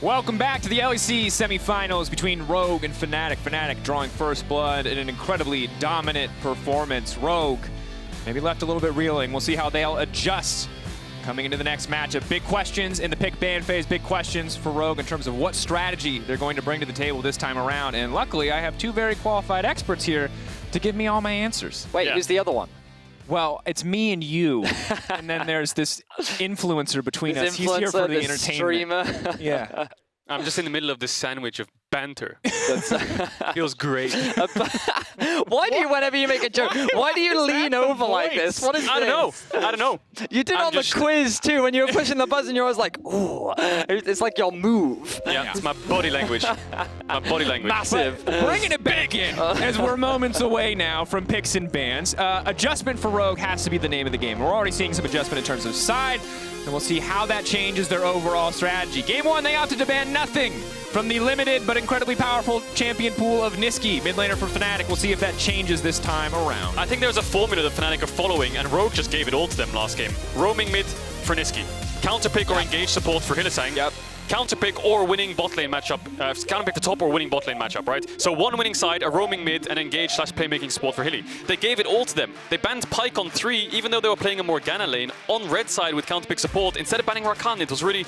Welcome back to the LEC Semifinals between Rogue and Fnatic. Fnatic drawing first blood in an incredibly dominant performance. Rogue maybe left a little bit reeling. We'll see how they'll adjust coming into the next matchup. Big questions in the pick ban phase. Big questions for Rogue in terms of what strategy they're going to bring to the table this time around. And luckily, I have two very qualified experts here to give me all my answers. Wait, who's the other one? Well, it's me and you, and then there's this influencer between us. He's here for the entertainment. Streamer. Yeah. I'm just in the middle of this sandwich of banter. Feels great. Why do you, whenever you make a joke, why do you lean over like this? What is I this? don't know. You did on the quiz too, when you were pushing the buzzer and you're always like, ooh. It's like your move. Yeah, it's my body language. My body language. Massive. Bringing it back in, as we're moments away now from picks and bans. Adjustment for Rogue has to be the name of the game. We're already seeing some adjustment in terms of side, and we'll see how that changes their overall strategy. Game one, they opted to ban nothing from the limited but incredibly powerful champion pool of Nisqy, mid laner for Fnatic. We'll see if that changes this time around. I think there's a formula that Fnatic are following, and Rogue just gave it all to them last game. Roaming mid for Nisqy. Counterpick or engage support for Hylissang. Yep. Counterpick or winning bot lane matchup. Counterpick the top or winning bot lane matchup, right? So one winning side, a roaming mid, and engage / playmaking support for Hilly. They gave it all to them. They banned Pyke on 3, even though they were playing a Morgana lane on red side with counterpick support. Instead of banning Rakan, it was really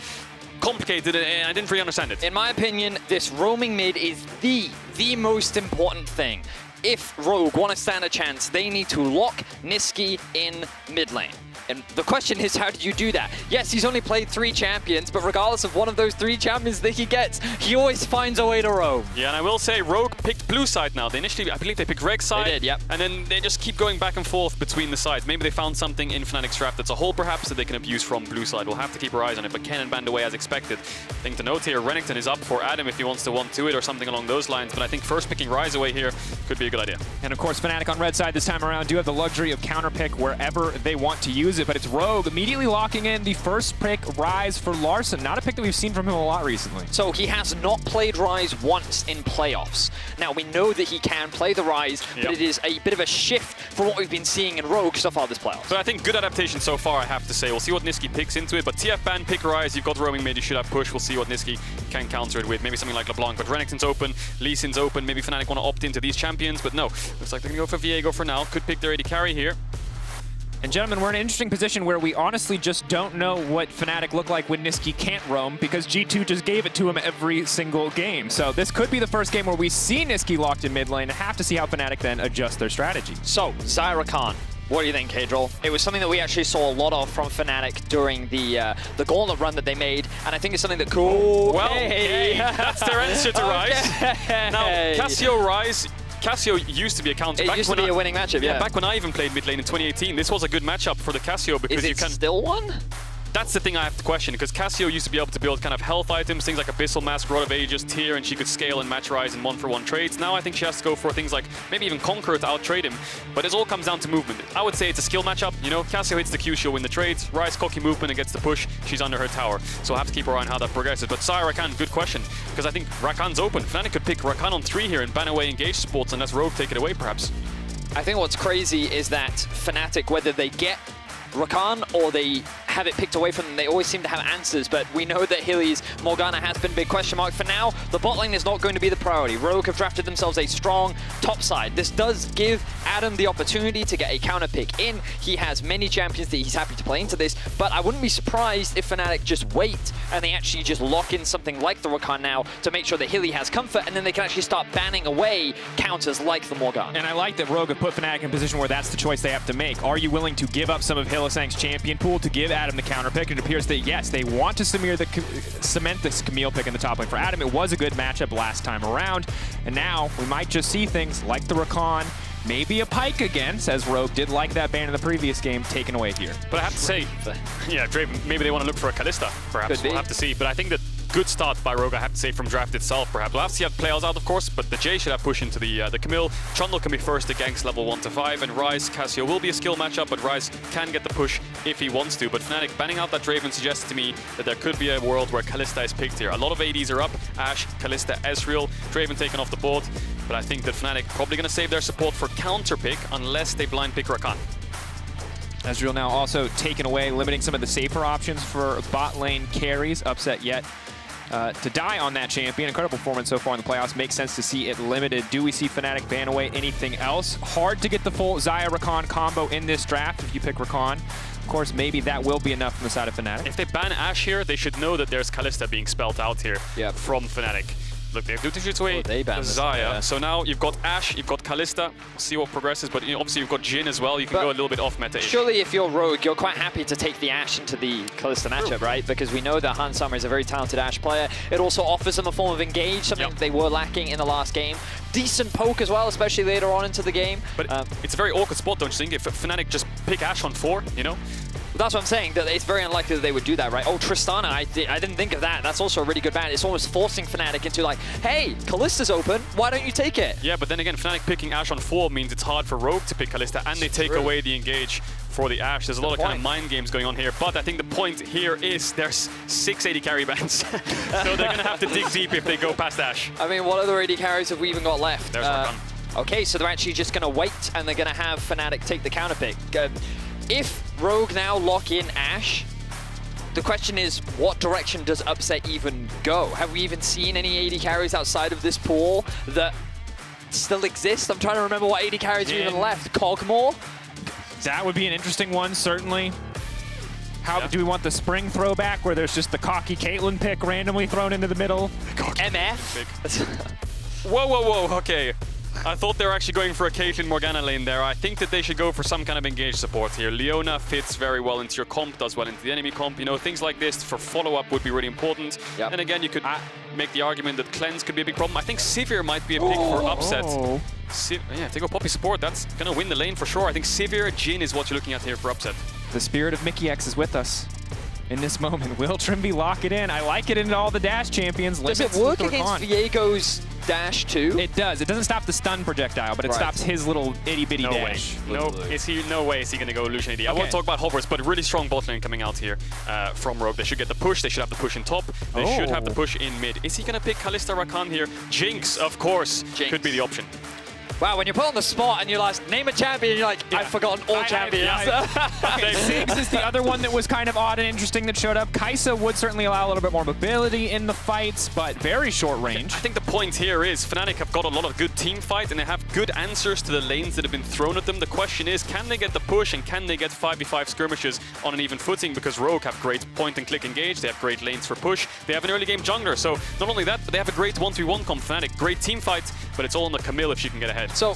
complicated, and I didn't really understand it. In my opinion, this roaming mid is the most important thing. If Rogue want to stand a chance, they need to lock Nisqy in mid lane. And the question is, how did you do that? Yes, he's only played 3 champions, but regardless of one of those 3 champions that he gets, he always finds a way to roam. Yeah, and I will say, Rogue picked blue side now. They initially, I believe they picked red side. They did, yep. And then they just keep going back and forth between the sides. Maybe they found something in Fnatic's draft that's a hole perhaps that they can abuse from blue side. We'll have to keep our eyes on it, but Kennen banned away as expected. Thing to note here, Renekton is up for Adam if he wants to 1-2 it or something along those lines, but I think first picking Ryze away here could be a good idea. And of course, Fnatic on red side this time around do have the luxury of counterpick wherever they want to use it, but it's Rogue immediately locking in the first pick, Ryze for Larssen. Not a pick that we've seen from him a lot recently. So he has not played Ryze once in playoffs. Now we know that he can play the Ryze, but it is a bit of a shift from what we've been seeing in Rogue so far this playoff. So I think good adaptation so far, I have to say. We'll see what Nisqy picks into it, but TF ban, pick Ryze, you've got roaming mid, you should have push. We'll see what Nisqy can counter it with. Maybe something like LeBlanc, but Renekton's open, Lee Sin's open. Maybe Fnatic want to opt into these champions, but no. Looks like they're going to go for Viego for now. Could pick their AD carry here. And gentlemen, we're in an interesting position where we honestly just don't know what Fnatic look like when Nisqy can't roam, because G2 just gave it to him every single game. So this could be the first game where we see Nisqy locked in mid lane, and have to see how Fnatic then adjust their strategy. So, Rakan. What do you think, Caedrel? It was something that we actually saw a lot of from Fnatic during the gauntlet run that they made, and I think it's something that cool. Well, hey, that's their answer to Ryze. Now, Cassio used to be a counter. It used to be a winning matchup, yeah. Back when I even played mid lane in 2018, this was a good matchup for the Cassio because you can. Is it still one? That's the thing I have to question, because Cassio used to be able to build kind of health items, things like Abyssal Mask, Rod of Ages, Tear, and she could scale and match Ryze in 1-for-1 trades. Now I think she has to go for things like maybe even Conqueror to out-trade him, but it all comes down to movement. I would say it's a skill matchup, you know, Cassio hits the Q, she'll win the trades, Ryze cocky movement and gets the push, she's under her tower. So I'll have to keep our eye on how that progresses. But Rakan, good question, because I think Rakan's open. Fnatic could pick Rakan on 3 here and ban away engage supports, and let Rogue take it away perhaps. I think what's crazy is that Fnatic, whether they get Rakan or they have it picked away from them, they always seem to have answers, but we know that Hilly's Morgana has been a big question mark. For now, the bot lane is not going to be the priority. Rogue have drafted themselves a strong top side. This does give Adam the opportunity to get a counter pick in. He has many champions that he's happy to play into this, but I wouldn't be surprised if Fnatic just wait and they actually just lock in something like the Rakan now to make sure that Hilly has comfort, and then they can actually start banning away counters like the Morgana. And I like that Rogue have put Fnatic in a position where that's the choice they have to make. Are you willing to give up some of Hylissang's champion pool to give Adam the counter pick? It appears that, yes, they want to cement this Camille pick in the top lane for Adam. It was a good matchup last time around, and now we might just see things like the Rakan, maybe a Pyke again, says Rogue did like that ban in the previous game, taken away here. But I have to say, yeah, Draven, maybe they want to look for a Kalista, perhaps. We'll have to see. But I think that good start by Rogue, I have to say, from draft itself, perhaps. We'll have to see how it plays out, of course, but the Jayce should have push into the Camille. Trundle can be first to ganks level 1-5, and Ryze, Cassio will be a skill matchup, but Ryze can get the push if he wants to. But Fnatic banning out that Draven suggests to me that there could be a world where Kalista is picked here. A lot of ADs are up, Ashe, Kalista, Ezreal, Draven taken off the board, but I think that Fnatic probably going to save their support for counter pick unless they blind pick Rakan. Ezreal now also taken away, limiting some of the safer options for bot lane carries. Upset yet to die on that champion. Incredible performance so far in the playoffs. Makes sense to see it limited. Do we see Fnatic ban away anything else? Hard to get the full Xayah Rakan combo in this draft if you pick Rakan. Of course, maybe that will be enough from the side of Fnatic. If they ban Ashe here, they should know that there's Kalista being spelled out here from Fnatic. Look, they do shoot away Xayah. So now you've got Ashe, you've got Kalista. We'll see what progresses, but obviously you've got Jhin as well. You can go a little bit off meta. Surely if you're Rogue, you're quite happy to take the Ashe into the Kalista matchup, right? Because we know that Summer is a very talented Ashe player. It also offers them a form of engage, something that they were lacking in the last game. Decent poke as well, especially later on into the game. But it's a very awkward spot, don't you think? If Fnatic just pick Ashe on 4, you know? That's what I'm saying, that it's very unlikely that they would do that, right? Oh, Tristana, I didn't think of that. That's also a really good ban. It's almost forcing Fnatic into like, hey, Kalista's open, why don't you take it? Yeah, but then again, Fnatic picking Ashe on 4 means it's hard for Rogue to pick Kalista, and they take away the engage for the Ashe. There's a lot of kind of mind games going on here, but I think the point here is there's 6 AD carry bans. So they're going to have to dig deep if they go past Ashe. I mean, what other AD carries have we even got left? There's Rakan. Okay, so they're actually just going to wait, and they're going to have Fnatic take the counter pick. If Rogue now lock in Ashe, the question is, what direction does upset even go? Have we even seen any AD carries outside of this pool that still exist? I'm trying to remember what AD carries are even left. Kog'Maw? That would be an interesting one, certainly. How do we want the spring throwback where there's just the cocky Caitlyn pick randomly thrown into the middle? MF? Whoa, whoa, whoa, okay. I thought they were actually going for a Caitlyn Morgana lane there. I think that they should go for some kind of engage support here. Leona fits very well into your comp, does well into the enemy comp. You know, things like this for follow-up would be really important. And again, you could make the argument that Cleanse could be a big problem. I think Sivir might be a pick for upset. Yeah, if they go Poppy support, that's going to win the lane for sure. I think Sivir, Jhin is what you're looking at here for upset. The spirit of Mickey X is with us in this moment. Will Trymbi lock it in? I like it in all the Dash champions. Does it work against Viego's dash too? It does. It doesn't stop the stun projectile, but it stops his little itty-bitty dash. No way is he going to go Lucian AD. I won't talk about hovers, but really strong bot lane coming out here from Rogue. They should get the push. They should have the push in top. They should have the push in mid. Is he going to pick Kalista Rakan here? Jinx, of course, could be the option. Wow, when you're put on the spot and you're like, name a champion, you're like, I've forgotten all champions. Okay, Ziggs is the other one that was kind of odd and interesting that showed up. Kai'Sa would certainly allow a little bit more mobility in the fights, but very short range. I think the point here is Fnatic have got a lot of good team fight and they have good answers to the lanes that have been thrown at them. The question is, can they get the push and can they get 5v5 skirmishes on an even footing? Because Rogue have great point and click engage, they have great lanes for push, they have an early game jungler. So not only that, but they have a great 1v1 comp. Fnatic, great team fight, but it's all on the Camille if she can get ahead. So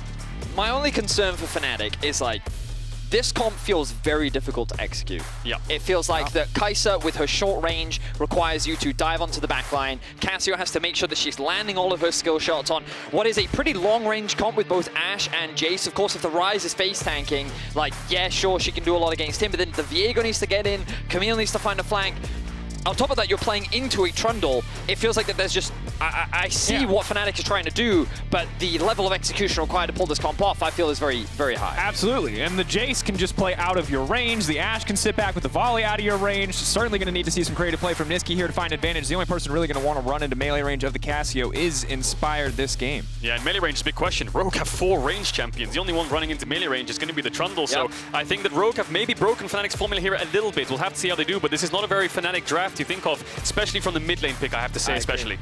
my only concern for Fnatic is like, this comp feels very difficult to execute. Yeah. It feels like that Kai'Sa, with her short range, requires you to dive onto the backline. Cassio has to make sure that she's landing all of her skill shots on what is a pretty long-range comp with both Ashe and Jayce. Of course, if the Ryze is face tanking, like, yeah, sure, she can do a lot against him, but then the Viego needs to get in, Camille needs to find a flank. On top of that, you're playing into a Trundle. It feels like that there's just... I see what Fnatic is trying to do, but the level of execution required to pull this comp off, I feel, is very, very high. Absolutely, and the Jayce can just play out of your range. The Ashe can sit back with the volley out of your range. Certainly going to need to see some creative play from Nisqy here to find advantage. The only person really going to want to run into melee range of the Cassio is Inspired this game. Yeah, and melee range is a big question. Rogue have 4 range champions. The only one running into melee range is going to be the Trundle. So I think that Rogue have maybe broken Fnatic's formula here a little bit. We'll have to see how they do, but this is not a very Fnatic draft you think of, especially from the mid lane pick, I have to say, especially.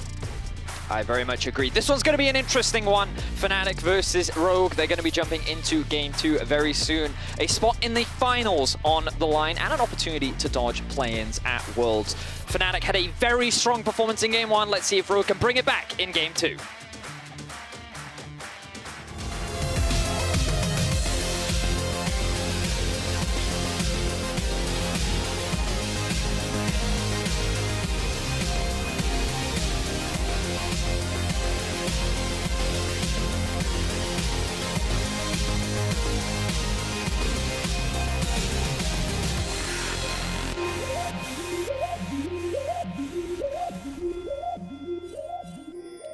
I very much agree. This one's going to be an interesting one. Fnatic versus Rogue. They're going to be jumping into Game 2 very soon. A spot in the finals on the line and an opportunity to dodge play-ins at Worlds. Fnatic had a very strong performance in Game 1. Let's see if Rogue can bring it back in Game 2.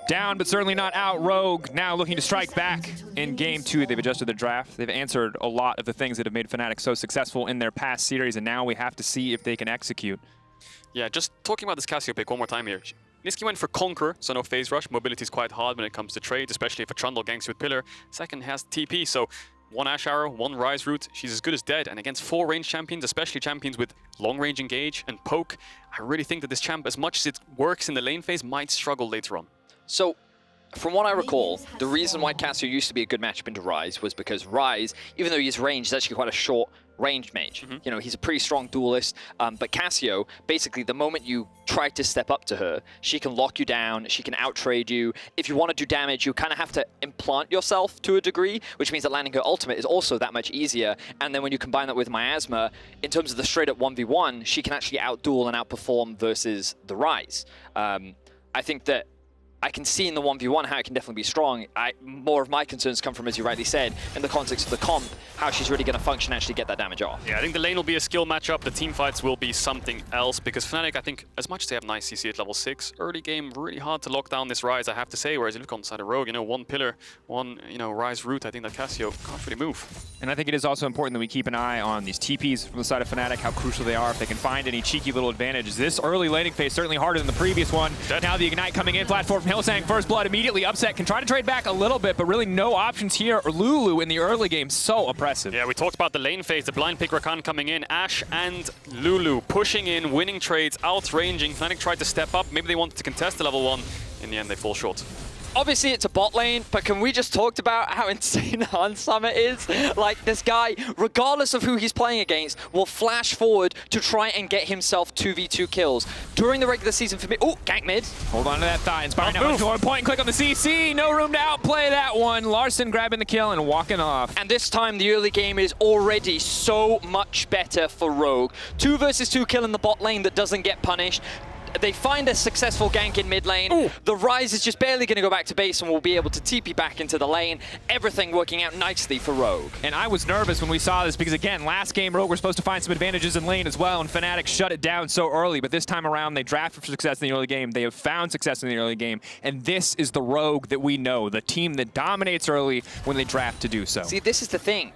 Down, but certainly not out. Rogue now looking to strike back in Game 2. They've adjusted their draft. They've answered a lot of the things that have made Fnatic so successful in their past series, and now we have to see if they can execute. Yeah, just talking about this Cassio pick one more time here. Nisqy went for Conqueror, so no phase rush. Mobility is quite hard when it comes to trades, especially if a Trundle ganks with Pillar. Second has TP, so 1 Ashe arrow, 1 Ryze root. She's as good as dead. And against 4 range champions, especially champions with long range engage and poke, I really think that this champ, as much as it works in the lane phase, might struggle later on. So, from what I recall, the reason why Cassio used to be a good matchup into Ryze was because Ryze, even though he's ranged, is actually quite a short range mage. You know, he's a pretty strong duelist, but Cassio, basically the moment you try to step up to her, she can lock you down, she can out-trade you. If you want to do damage, you kind of have to implant yourself to a degree, which means that landing her ultimate is also that much easier. And then when you combine that with Miasma, in terms of the straight-up 1v1, she can actually out-duel and outperform versus the Ryze. I think that I can see in the 1v1 how it can definitely be strong. More of my concerns come from, as you rightly said, in the context of the comp, how she's really going to function and actually get that damage off. Yeah, I think the lane will be a skill matchup. The team fights will be something else, because Fnatic, I think, as much as they have nice CC at level 6, early game, really hard to lock down this Ryze, I have to say. Whereas you look on the side of Rogue, you know, 1 pillar, 1, you know, Ryze root, I think that Cassio can't really move. And I think it is also important that we keep an eye on these TPs from the side of Fnatic, how crucial they are, if they can find any cheeky little advantages. This early laning phase certainly harder than the previous one. Now the Ignite coming in, flash forward from Hylissang, first blood, immediately upset, can try to trade back a little bit, but really no options here. Lulu in the early game, so oppressive. Yeah, we talked about the lane phase, the blind pick Rakan coming in, Ashe and Lulu pushing in, winning trades, outranging. Fnatic tried to step up, maybe they wanted to contest the level 1. In the end, they fall short. Obviously, it's a bot lane, but can we just talk about how insane Hans Summer is? Like, this guy, regardless of who he's playing against, will flash forward to try and get himself 2v2 kills. During the regular season for me, oh, gank mid. Hold on to that thigh. Inspired now, point and click on the CC. No room to outplay that one. Larssen grabbing the kill and walking off. And this time, the early game is already so much better for Rogue. 2 versus 2 kill in the bot lane that doesn't get punished. They find a successful gank in mid lane. Ooh. The Ryze is just barely going to go back to base and will be able to TP back into the lane. Everything working out nicely for Rogue. And I was nervous when we saw this because, again, last game Rogue were supposed to find some advantages in lane as well, and Fnatic shut it down so early. But this time around, they drafted for success in the early game. They have found success in the early game. And this is the Rogue that we know, the team that dominates early when they draft to do so. See, this is the thing.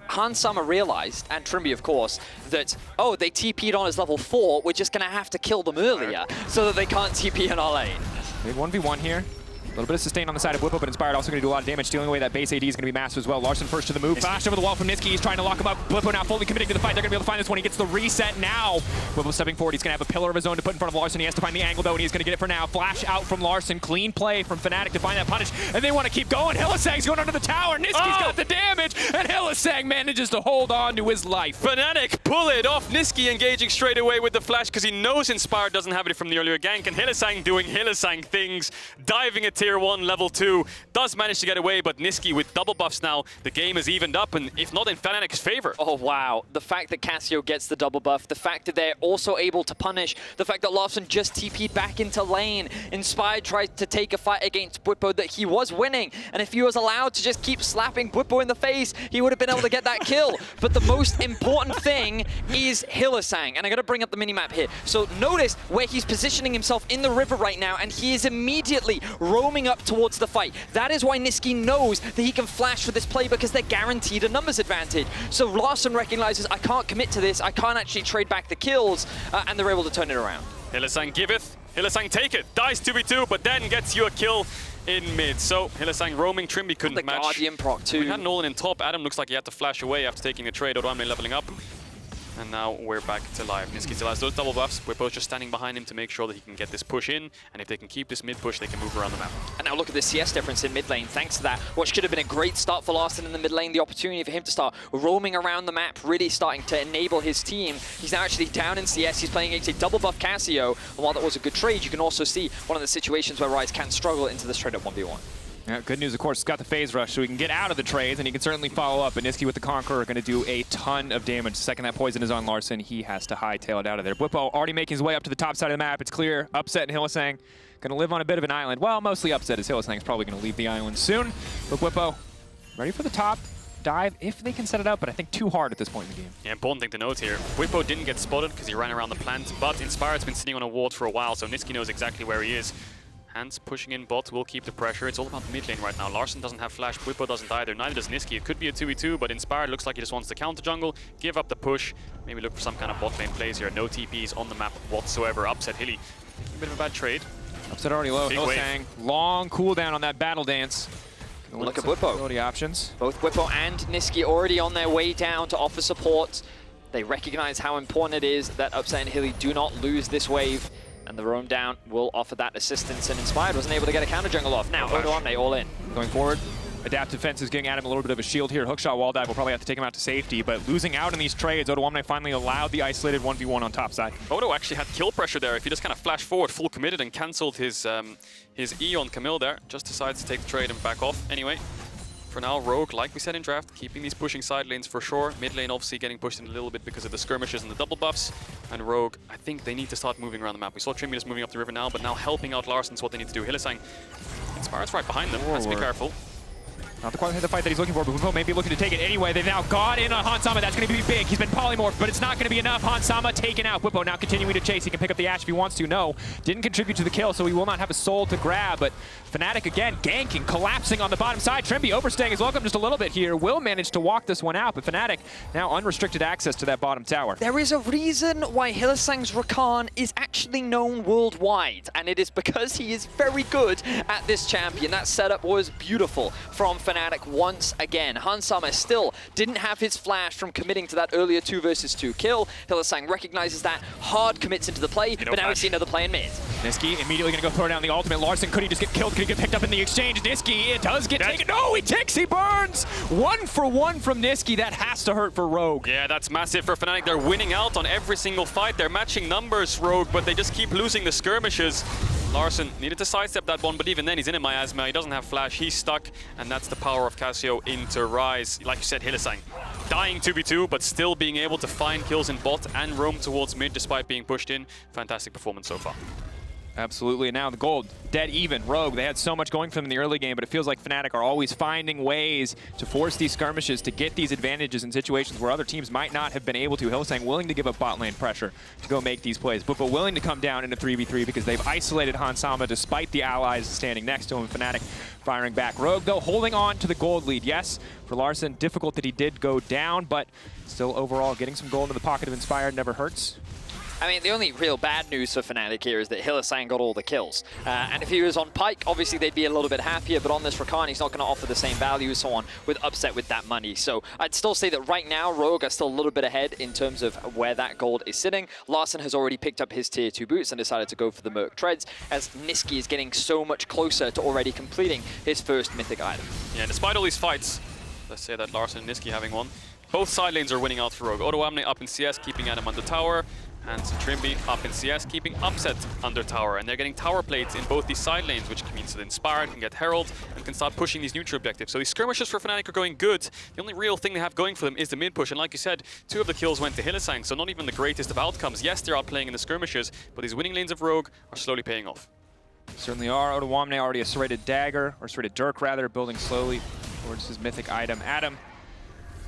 Hans Summer realized, and Trymbi of course, that, oh, they TP'd on as level 4, we're just going to have to kill them earlier so that they can't TP in our lane. Big 1v1 here. A little bit of sustain on the side of Bwipo, but Inspired also going to do a lot of damage, stealing away that base AD is going to be massive as well. Larssen first to the move. Flashed over the wall from Nisqy. He's trying to lock him up. Bwipo now fully committing to the fight. They're going to be able to find this one. He gets the reset now. Bwipo stepping forward. He's going to have a pillar of his own to put in front of Larssen. He has to find the angle, though, and he's going to get it for now. Flash out from Larssen. Clean play from Fnatic to find that punish. And they want to keep going. Hylissang's going under the tower. Nisqy's got the damage, and Hylissang manages to hold on to his life. Fnatic pull it off. Nisqy engaging straight away with the flash because he knows Inspired doesn't have it from the earlier gank, and Hylissang doing Hylissang things, diving at tier 1, level 2. Does manage to get away, but Nisqy with double buffs now, the game is evened up, and if not in Fnatic's favor. Oh wow, the fact that Cassio gets the double buff, the fact that they're also able to punish, the fact that Larssen just TP'd back into lane, Inspired tried to take a fight against Bwipo that he was winning, and if he was allowed to just keep slapping Bwipo in the face, he would have been able to get that kill. But the most important thing is Hylissang, and I gotta bring up the minimap here. So notice where he's positioning himself in the river right now, and he is immediately roaming up towards the fight. That is why Nisqy knows that he can flash for this play, because they're guaranteed a numbers advantage. So Larssen recognizes, I can't commit to this, I can't actually trade back the kills, and they're able to turn it around. Hylissang giveth, Hylissang take it, dies 2v2, but then gets you a kill in mid. So Hylissang roaming, Trymbi couldn't match. Guardian proc too. We had Nolan in top, Adam looks like he had to flash away after taking a trade, Odoamne leveling up. And now we're back to live. Nisqy still has those double buffs. We're both just standing behind him to make sure that he can get this push in. And if they can keep this mid push, they can move around the map. And now look at the CS difference in mid lane. Thanks to that, what should have been a great start for Larssen in the mid lane, the opportunity for him to start roaming around the map, really starting to enable his team. He's now actually down in CS. He's playing against a double buff Cassio. And while that was a good trade, you can also see one of the situations where Ryze can struggle into this trade at 1v1. Yeah, good news, of course, it's got the phase rush, so he can get out of the trades, and he can certainly follow up. And Nisqy with the Conqueror are going to do a ton of damage. The second that poison is on Larssen, he has to hightail it out of there. Bwipo already making his way up to the top side of the map. It's clear. Upset and Hylissang going to live on a bit of an island. Well, mostly Upset, as Hylissang's probably going to leave the island soon. But Bwipo ready for the top dive if they can set it up, but I think too hard at this point in the game. Yeah, important thing to note here. Bwipo didn't get spotted because he ran around the plant, but Inspired's been sitting on a ward for a while, so Nisqy knows exactly where he is. Hands pushing in bot will keep the pressure. It's all about the mid lane right now. Larssen doesn't have flash, Bwipo doesn't either. Neither does Nisqy. It could be a 2v2, but Inspired looks like he just wants to counter jungle, give up the push, maybe look for some kind of bot lane plays here. No TPs on the map whatsoever. Upset Hilly. A bit of a bad trade. Upset already low. Hylissang, long cooldown on that battle dance. Look at Bwipo. Options. Both Bwipo and Nisqy already on their way down to offer support. They recognize how important it is that Upset and Hilly do not lose this wave. And the roam down will offer that assistance, and Inspired wasn't able to get a counter jungle off. Now, Odoamne all in. Going forward, Adaptive Fence is getting Adam a little bit of a shield here. Hookshot wall dive will probably have to take him out to safety, but losing out in these trades, Odoamne finally allowed the isolated 1v1 on top side. Odo actually had kill pressure there. If he just kind of flashed forward, full committed, and cancelled his E on Camille there, just decides to take the trade and back off anyway. For now, Rogue, like we said in draft, keeping these pushing side lanes for sure. Mid lane obviously getting pushed in a little bit because of the skirmishes and the double buffs. And Rogue, I think they need to start moving around the map. We saw Trymbi just moving up the river now, but now helping out Larssen is what they need to do. Hylissang, Inspired's right behind them. Has to be careful. Not quite the fight that he's looking for, but Bwipo may be looking to take it anyway. They've now got in on Hansama. That's going to be big. He's been polymorphed, but it's not going to be enough. Hansama taken out. Bwipo now continuing to chase. He can pick up the Ashe if he wants to. No, didn't contribute to the kill, so he will not have a soul to grab. But Fnatic again ganking, collapsing on the bottom side. Trymbi overstaying his welcome just a little bit here. Will manage to walk this one out, but Fnatic now unrestricted access to that bottom tower. There is a reason why Hylissang's Rakan is actually known worldwide, and it is because he is very good at this champion. That setup was beautiful from Fnatic once again. Hansama still didn't have his flash from committing to that earlier 2 versus 2 kill. Hylissang recognizes that, hard commits into the play, but now we see another play in mid. Nisqy immediately going to go throw down the ultimate. Larssen, could he just get killed? Could he get picked up in the exchange? Nisqy, it does get taken. No, he takes, he burns! 1 for 1 from Nisqy. That has to hurt for Rogue. Yeah, that's massive for Fnatic. They're winning out on every single fight. They're matching numbers, Rogue, but they just keep losing the skirmishes. Larssen needed to sidestep that one, but even then he's in a miasma. He doesn't have flash, he's stuck, and that's the power of Cassio into Ryze. Like you said, Hylissang dying 2v2, but still being able to find kills in bot and roam towards mid despite being pushed in. Fantastic performance so far. Absolutely, and now the gold, dead even. Rogue, they had so much going for them in the early game, but it feels like Fnatic are always finding ways to force these skirmishes, to get these advantages in situations where other teams might not have been able to. Hylissang willing to give up bot lane pressure to go make these plays, but willing to come down into 3v3 because they've isolated Hansama despite the allies standing next to him. Fnatic firing back. Rogue, though, holding on to the gold lead. Yes, for Larssen, difficult that he did go down, but still overall getting some gold into the pocket of Inspired never hurts. I mean, the only real bad news for Fnatic here is that Hylissang got all the kills. And if he was on Pyke, obviously they'd be a little bit happier, but on this Rakan, he's not going to offer the same value, so on, with Upset with that money. So I'd still say that right now, Rogue are still a little bit ahead in terms of where that gold is sitting. Larssen has already picked up his tier 2 boots and decided to go for the Merc Treads, as Nisqy is getting so much closer to already completing his first mythic item. Yeah, despite all these fights, let's say that Larssen and Nisqy having won, both side lanes are winning out for Rogue. Odoamne up in CS, keeping Adam under tower. And Trymbi up in CS, keeping Upset under tower. And they're getting tower plates in both these side lanes, which means that Inspired can get Herald and can start pushing these neutral objectives. So these skirmishes for Fnatic are going good. The only real thing they have going for them is the mid push. And like you said, 2 of the kills went to Hylissang, so not even the greatest of outcomes. Yes, they're outplaying in the skirmishes, but these winning lanes of Rogue are slowly paying off. Certainly are. Odoamne already a serrated dagger, or serrated dirk rather, building slowly towards his mythic item. Adam,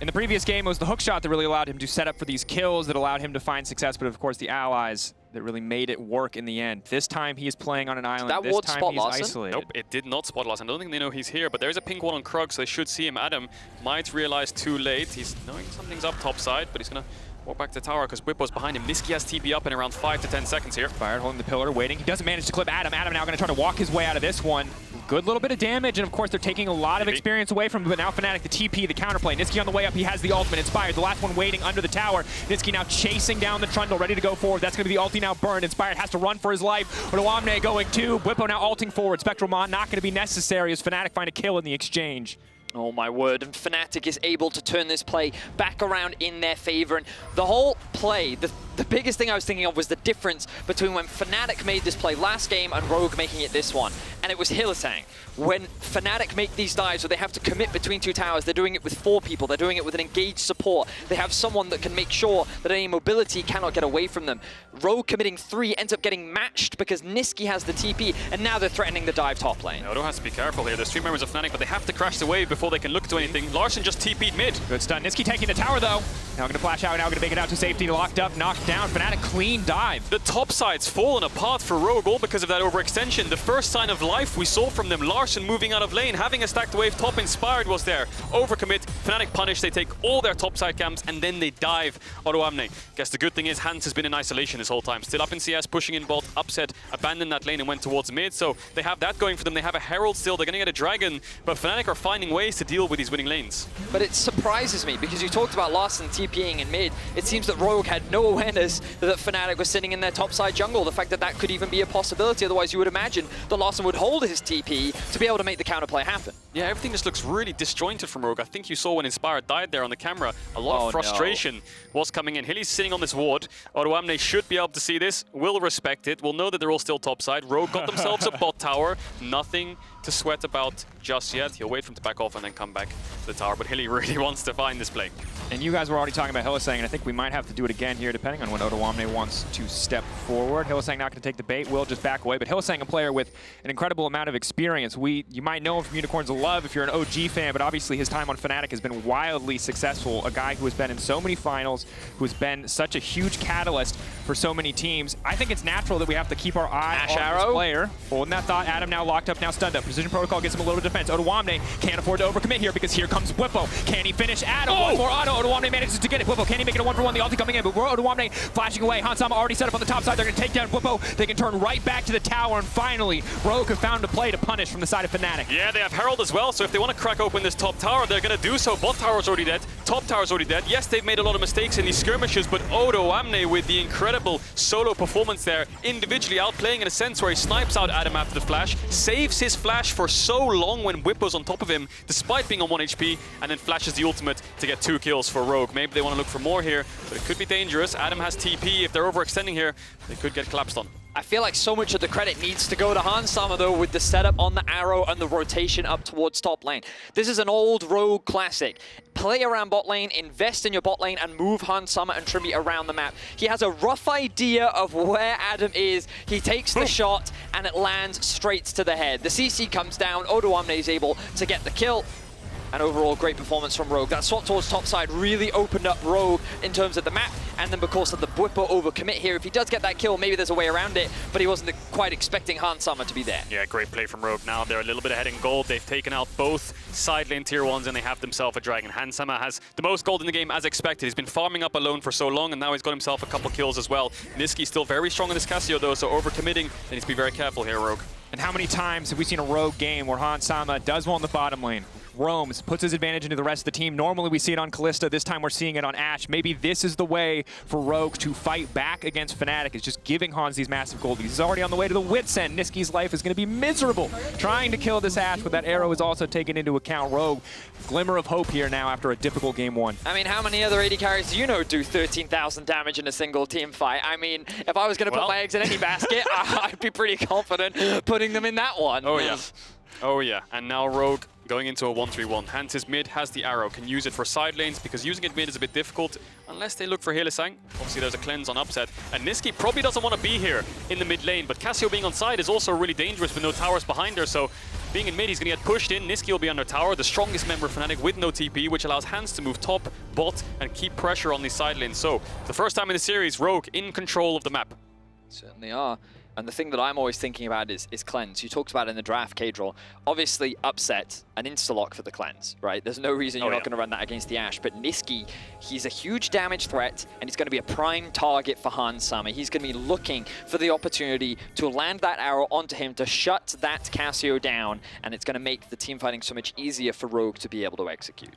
in the previous game, it was the hookshot that really allowed him to set up for these kills, that allowed him to find success, but of course the allies that really made it work in the end. This time he is playing on an island, that this time he's Larssen? isolated. Nope, it did not spot Larssen. I don't think they know he's here, but there's a pink one on Krug, so they should see him. Adam might realize too late. He's knowing something's up top side, but he's going to walk back to the tower because Bwipo's behind him. Nisqy has TP up in around 5 to 10 seconds here. Inspired holding the pillar, waiting. He doesn't manage to clip Adam. Adam now going to try to walk his way out of this one. Good little bit of damage, and of course they're taking a lot of experience away from him, but now Fnatic, the TP, the counterplay. Nisqy on the way up, he has the ultimate. Inspired, the last one waiting under the tower. Nisqy now chasing down the Trundle, ready to go forward. That's going to be the ulti now burned. Inspired has to run for his life. Odoamne going too. Bwipo now ulting forward. Spectral Mon not going to be necessary as Fnatic find a kill in the exchange. Oh my word, and Fnatic is able to turn this play back around in their favor. And the whole play, the biggest thing I was thinking of was the difference between when Fnatic made this play last game and Rogue making it this one. And it was Hylissang. When Fnatic make these dives where they have to commit between 2 towers, they're doing it with 4 people, they're doing it with an engaged support. They have someone that can make sure that any mobility cannot get away from them. Rogue committing 3 ends up getting matched because Nisqy has the TP, and now they're threatening the dive top lane. Odo has to be careful here. There's 3 members of Fnatic, but they have to crash the wave before they can look to anything. Larssen just TP'd mid. Good stun. Nisqy taking the tower though. Now going to flash out, now going to make it out to safety. Locked up, knocked down. Fnatic clean dive. The top side's fallen apart for Rogue, all because of that overextension. The first sign of life we saw from them, Larssen moving out of lane, having a stacked wave top, Inspired was there. Overcommit, Fnatic punish, they take all their top side camps, and then they dive Odoamne. Guess the good thing is Hans has been in isolation this whole time. Still up in CS, pushing in bot, upset, abandoned that lane and went towards mid, so they have that going for them. They have a Herald still, they're gonna get a Dragon, but Fnatic are finding ways to deal with these winning lanes. But it surprises me, because you talked about Larssen TPing in mid. It seems that Rogue had no awareness that Fnatic was sitting in their topside jungle. The fact that that could even be a possibility, otherwise you would imagine that Larssen would hold his TP to be able to make the counterplay happen. Yeah, everything just looks really disjointed from Rogue. I think you saw when Inspired died there on the camera, a lot of frustration was coming in. Hilly's sitting on this ward. Odoamne should be able to see this, will respect it, will know that they're all still topside. Rogue got themselves a bot tower, nothing to sweat about just yet. He'll wait for him to back off and then come back to the tower, but Hilly really wants to find this play. And you guys were already talking about Hylissang, and I think we might have to do it again here, depending on when Odoamne wants to step forward. Hylissang not going to take the bait, will just back away, but Hylissang, a player with an incredible amount of experience. You might know him from Unicorns of Love if you're an OG fan, but obviously his time on Fnatic has been wildly successful. A guy who has been in so many finals, who has been such a huge catalyst for so many teams. I think it's natural that we have to keep our eye Ashe on arrow. this player. Holding that thought, Adam now locked up, now stunned up. Precision Protocol gets him a little bit of defense. Odoamne can't afford to overcommit here because here comes Bwipo. Can he finish Adam? One more auto. Odoamne manages to get it. Bwipo, can he make it a 1-for-1? The ulti coming in, but Odoamne flashing away. Hansama already set up on the top side. They're going to take down Bwipo. They can turn right back to the tower, and finally, Rogue have found a play to punish from the side of Fnatic. Yeah, they have Herald as well, so if they want to crack open this top tower, they're going to do so. Bot tower's already dead. Top tower's already dead. Yes, they've made a lot of mistakes in these skirmishes, but Odoamne with the incredible solo performance there, individually outplaying in a sense where he snipes out Adam after the flash, saves his flash for so long when Bwipo's on top of him, despite being on 1 HP, and then flashes the ultimate to get 2 kills for Rogue. Maybe they want to look for more here, but it could be dangerous. Adam has TP. If they're overextending here, they could get collapsed on. I feel like so much of the credit needs to go to Hansama, though, with the setup on the arrow and the rotation up towards top lane. This is an old Rogue classic. Play around bot lane, invest in your bot lane, and move Hansama and Trymbi around the map. He has a rough idea of where Adam is. He takes the shot, and it lands straight to the head. The CC comes down. Odoamne is able to get the kill. And overall, great performance from Rogue. That swap towards topside really opened up Rogue in terms of the map, and then because of the Bwipo overcommit here, if he does get that kill, maybe there's a way around it, but he wasn't quite expecting Hansama to be there. Yeah, great play from Rogue. Now they're a little bit ahead in gold. They've taken out both side lane tier 1s, and they have themselves a Dragon. Hansama has the most gold in the game as expected. He's been farming up alone for so long, and now he's got himself a couple kills as well. Nisqy still very strong in this Cassio, though, so overcommitting. They need to be very careful here, Rogue. And how many times have we seen a Rogue game where Hansama does well in the bottom lane, roams, puts his advantage into the rest of the team? Normally we see it on Kalista, this time we're seeing it on Ashe. Maybe this is the way for Rogue to fight back against Fnatic, is just giving Hans these massive goldies. He's already on the way to the wit's end. Nisqy's life is going to be miserable trying to kill this Ashe, but that arrow is also taken into account. Rogue, glimmer of hope here now after a difficult game 1. I mean, how many other AD carries do you know do 13,000 damage in a single team fight? I mean, if I was going to put my eggs in any basket, I'd be pretty confident putting them in that one. Oh yeah. Oh yeah. And now Rogue going into a 1-3-1. Hans is mid, has the arrow, can use it for side lanes, because using it mid is a bit difficult unless they look for Hylissang. Obviously there's a cleanse on upset, and Nisqy probably doesn't want to be here in the mid lane, but Cassio being on side is also really dangerous with no towers behind her, so being in mid, he's going to get pushed in. Nisqy will be under tower, the strongest member of Fnatic with no TP, which allows Hans to move top, bot, and keep pressure on these side lanes. So, the first time in the series, Rogue in control of the map. Certainly are. And the thing that I'm always thinking about is cleanse. You talked about in the draft, Caedrel. Obviously, upset, an insta-lock for the cleanse, right? There's no reason you're not going to run that against the Ashe. But Nisqy, he's a huge damage threat, and he's going to be a prime target for Hansama. He's going to be looking for the opportunity to land that arrow onto him to shut that Cassio down, and it's going to make the team fighting so much easier for Rogue to be able to execute.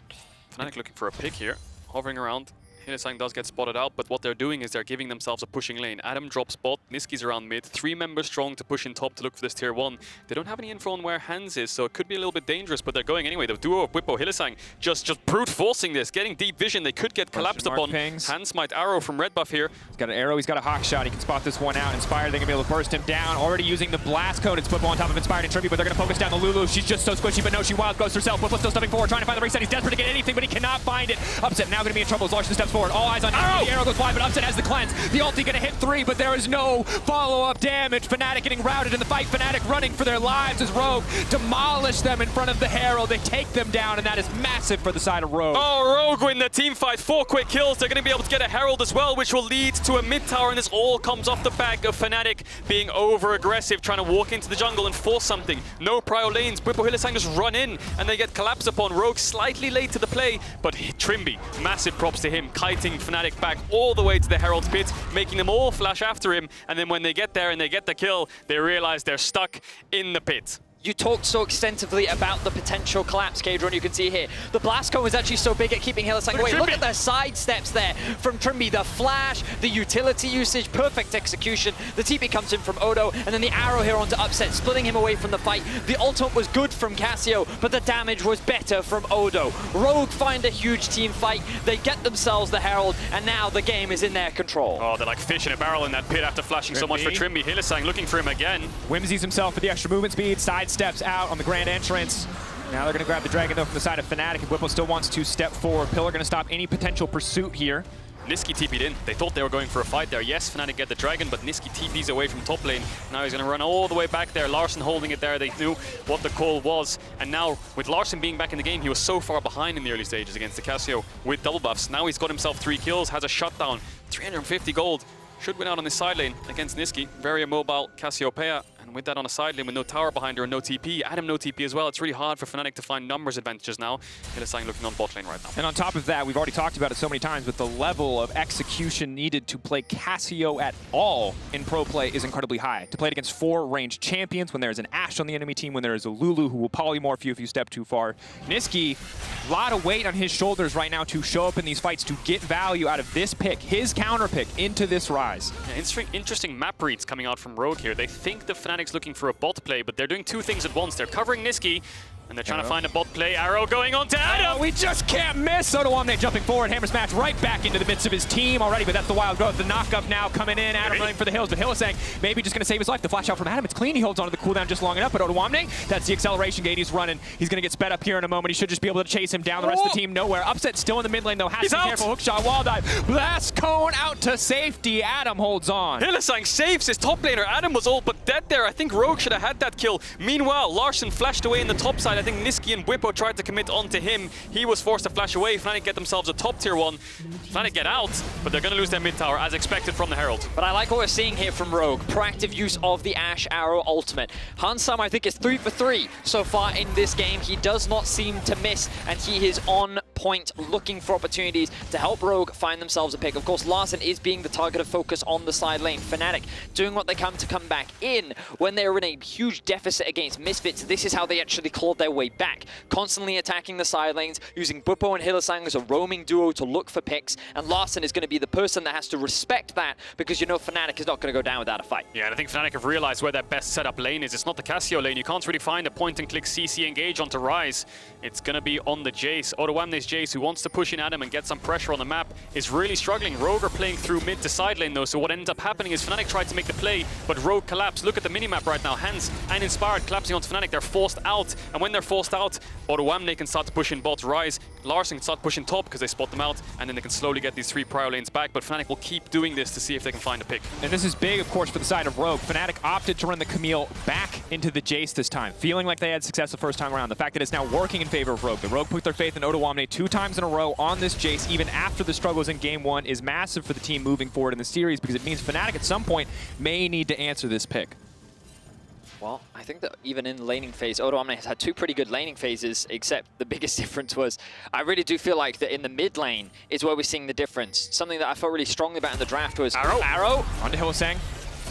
Fnatic looking for a pick here, hovering around. Hylissang does get spotted out, but what they're doing is they're giving themselves a pushing lane. Adam drops bot, Nisqy's around mid, 3 members strong to push in top to look for this tier 1. They don't have any info on where Hans is, so it could be a little bit dangerous, but they're going anyway. The duo of Bwipo, Hylissang just brute forcing this, getting deep vision. They could get collapsed upon. Hans might arrow from red buff here. He's got an arrow, he's got a hawk shot, he can spot this one out. Inspired, they're gonna be able to burst him down. Already using the blast code. It's Bwipo on top of Inspired and Trymbi, but they're gonna focus down the Lulu. She's just so squishy, but no, she wild ghosts herself. Bwipo still stepping forward, trying to find the reset. He's desperate to get anything, but he cannot find it. Upset now gonna be in trouble as Larssen steps forward. forward. All eyes on Nisqy. The arrow goes wide, but Upset has the cleanse. The ulti gonna hit 3, but there is no follow-up damage. Fnatic getting routed in the fight. Fnatic running for their lives as Rogue demolish them in front of the Herald. They take them down, and that is massive for the side of Rogue. Oh, Rogue win the team fight. 4 quick kills. They're going to be able to get a Herald as well, which will lead to a mid tower, and this all comes off the back of Fnatic being over-aggressive, trying to walk into the jungle and force something. No prio lanes. Bwipo Hylissang just run in, and they get collapsed upon. Rogue slightly late to the play, but Trymbi, massive props to him, kiting Fnatic back all the way to the Herald's pit, making them all flash after him, and then when they get there and they get the kill, they realize they're stuck in the pit. You talked so extensively about the potential collapse, Caedrel, and you can see here. The blast cone was actually so big at keeping Hylissang away. Look at the side steps there from Trymbi. The flash, the utility usage, perfect execution. The TP comes in from Odo, and then the arrow here onto Upset, splitting him away from the fight. The ultimate was good from Cassio, but the damage was better from Odo. Rogue find a huge team fight. They get themselves the Herald, and now the game is in their control. Oh, they're like fish in a barrel in that pit after flashing so much for Trymbi. Hylissang looking for him again. Whimsies himself for the extra movement speed. Side steps out on the grand entrance. Now they're going to grab the dragon though from the side of Fnatic, and Bwipo still wants to step forward. Pillar going to stop any potential pursuit here. Nisqy TP'd in. They thought they were going for a fight there. Yes, Fnatic get the dragon, but Nisqy TP's away from top lane. Now he's going to run all the way back there. Larssen holding it there. They knew what the call was. And now, with Larssen being back in the game, he was so far behind in the early stages against the Cassio with double buffs. Now he's got himself 3 kills, has a shutdown, 350 gold. Should win out on this side lane against Nisqy. Very immobile Cassiopeia. And with that on a side lane with no tower behind her and no TP, Adam no TP as well, it's really hard for Fnatic to find numbers advantages now. Hylissang looking on bot lane right now. And on top of that, we've already talked about it so many times, but the level of execution needed to play Cassio at all in pro play is incredibly high. To play it against 4 ranged champions, when there's an Ashe on the enemy team, when there is a Lulu who will polymorph you if you step too far. Nisqy, a lot of weight on his shoulders right now to show up in these fights to get value out of this pick, his counter pick, into this Ryze. Yeah, interesting map reads coming out from Rogue here. They think the Fnatic's looking for a bot play, but they're doing 2 things at once. They're covering Nisqy, and they're trying to find a bot play. Arrow going on to Adam! We just can't miss! Odoamne jumping forward, hammer smash right back into the midst of his team already, but that's the wild growth. The knock-up now coming in, Adam running for the hills, but Hylissang maybe just going to save his life. The flash out from Adam, it's clean, he holds onto the cooldown just long enough, but Odoamne, that's the acceleration gate he's running. He's going to get sped up here in a moment. He should just be able to chase him down. The rest of the team nowhere. Upset still in the mid lane though, has to be careful. Hookshot, wall dive, blast cone out to safety. Adam holds on. Hylissang saves his top laner. Adam was all but dead there. I think Rogue should have had that kill. Meanwhile, Larssen flashed away in the top side. I think Nisqy and Bwipo tried to commit onto him. He was forced to flash away. Fnatic get themselves a top tier 1. Fnatic get out, but they're going to lose their mid tower as expected from the Herald. But I like what we're seeing here from Rogue. Proactive use of the Ashe Arrow ultimate. Hansam, I think, is 3 for 3 so far in this game. He does not seem to miss, and he is on point looking for opportunities to help Rogue find themselves a pick. Of course, Larssen is being the target of focus on the side lane. Fnatic doing what they can to come back in when they're in a huge deficit against Misfits. This is how they actually clawed their way back. Constantly attacking the side lanes, using Bwipo and Hylissang as a roaming duo to look for picks, and Larssen is going to be the person that has to respect that, because you know Fnatic is not going to go down without a fight. Yeah, and I think Fnatic have realized where their best setup lane is. It's not the Cassio lane. You can't really find a point-and-click CC engage onto Ryze. It's going to be on the Jayce. Odoamne's Jayce, who wants to push in Adam and get some pressure on the map, is really struggling. Rogue are playing through mid to side lane though, so what ends up happening is Fnatic tried to make the play, but Rogue collapsed. Look at the minimap right now. Hans and Inspired collapsing onto Fnatic. They're forced out, and when they're forced out, Odoamne can start to push in bot. Ryze, Larssen can start pushing top because they spot them out, and then they can slowly get these 3 prio lanes back, but Fnatic will keep doing this to see if they can find a pick. And this is big, of course, for the side of Rogue. Fnatic opted to run the Camille back into the Jayce this time, feeling like they had success the first time around. The fact that it's now working in favor of Rogue. The Rogue put their faith in Odoamne 2 times in a row on this Jayce, even after the struggles in Game 1, is massive for the team moving forward in the series, because it means Fnatic at some point may need to answer this pick. Well, I think that even in the laning phase, Odoamne has had 2 pretty good laning phases, except the biggest difference was, I really do feel like that in the mid lane is where we're seeing the difference. Something that I felt really strongly about in the draft was Arrow. Onto Hylissang.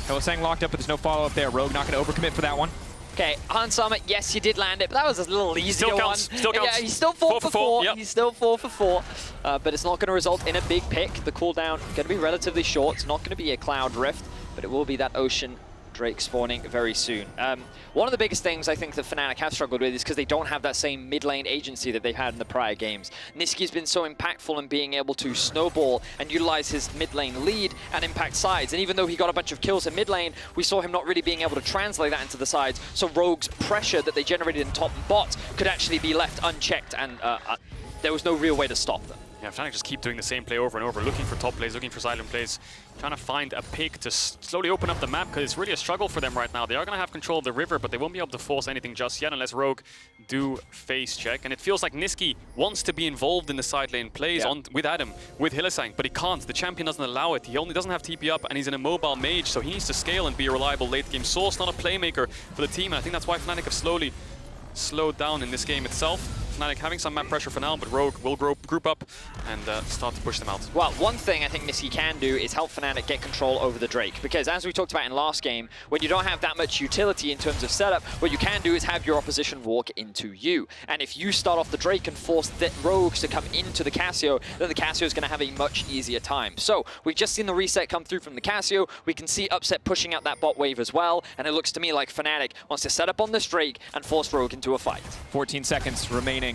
Hylissang locked up, but there's no follow-up there. Rogue not going to overcommit for that one. Okay, Hansam, yes, you did land it, but that was a little easier one. Still counts. Yeah, he's still 4 for 4. Yep. He's still 4 for 4, but it's not going to result in a big pick. The cooldown going to be relatively short. It's not going to be a Cloud Rift, but it will be that Ocean Drake spawning very soon. One of the biggest things I think that Fnatic have struggled with is because they don't have that same mid lane agency that they've had in the prior games. Nisqy's been so impactful in being able to snowball and utilize his mid lane lead and impact sides. And even though he got a bunch of kills in mid lane, we saw him not really being able to translate that into the sides. So Rogue's pressure that they generated in top and bot could actually be left unchecked, and there was no real way to stop them. Yeah, Fnatic just keep doing the same play over and over, looking for top plays, looking for silent plays, trying to find a pick to slowly open up the map, because it's really a struggle for them right now. They are going to have control of the river, but they won't be able to force anything just yet unless Rogue do face check. And it feels like Nisqy wants to be involved in the side lane plays with Adam, with Hylissang, but he can't. The champion doesn't allow it. He only doesn't have TP up, and he's an immobile mage, so he needs to scale and be a reliable late game source, not a playmaker for the team. And I think that's why Fnatic have slowly slowed down in this game itself. Fnatic having some map pressure for now, but Rogue will group up and start to push them out. Well, one thing I think Nisqy can do is help Fnatic get control over the Drake, because as we talked about in last game, when you don't have that much utility in terms of setup, what you can do is have your opposition walk into you. And if you start off the Drake and force the rogues to come into the Cassio, then the Cassio is going to have a much easier time. So we've just seen the reset come through from the Cassio. We can see Upset pushing out that bot wave as well, and it looks to me like Fnatic wants to set up on this Drake and force Rogue into a fight. 14 seconds remaining.